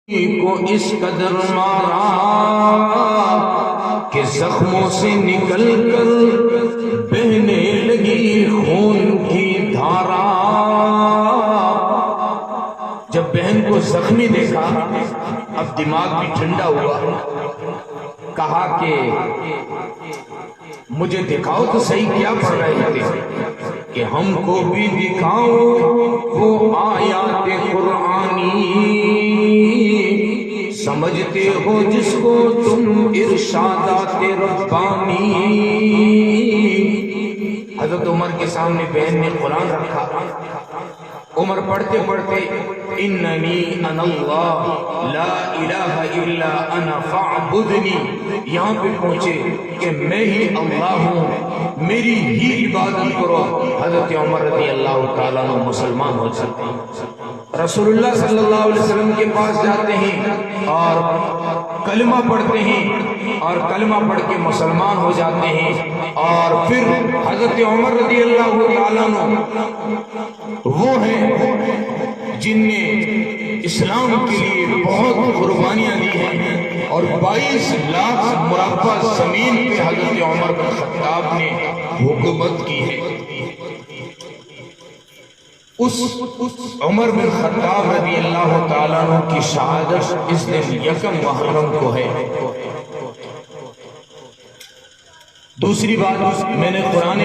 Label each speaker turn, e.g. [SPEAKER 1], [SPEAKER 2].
[SPEAKER 1] کو اس قدر مارا کہ زخموں سے نکل کر بہنے لگی خون کی دھارا۔ جب بہن کو زخمی دیکھا، اب دماغ بھی ٹھنڈا ہوا، کہا کہ مجھے دکھاؤ تو صحیح کیا پڑھ رہے تھے، کہ ہم کو بھی دکھاؤ وہ آیات قرآنی، سمجھتے ہو جس کو تم ارشادات ربانی۔ حضرت عمر کے سامنے بہن نے قرآن رکھا، عمر پڑھتے پڑھتے اننی انا اللہ لا الہ الا انا فاعبدنی، یہاں پہ پہنچے کہ میں ہی اللہ ہوں، میری ہی عبادت کرو۔ حضرت عمر رضی اللہ تعالیٰ عنہ مسلمان ہو جاتے ہیں، رسول اللہ صلی اللہ علیہ وسلم کے پاس جاتے ہیں اور کلمہ پڑھتے ہیں، اور کلمہ پڑھ کے مسلمان ہو جاتے ہیں۔ اور پھر حضرت عمر رضی اللہ تعالیٰ عنہ وہ ہیں جن نے اسلام کے لیے بہت قربانیاں دی ہیں، اور 22 لاکھ مربع زمین پہ حضرت عمر بن خطاب نے حکومت کی ہے۔ اس عمر بن خطاب رضی اللہ تعالیٰ عنہ کی شہادت اس دن 1 محرم کو ہے۔ دوسری بات، میں نے قرآن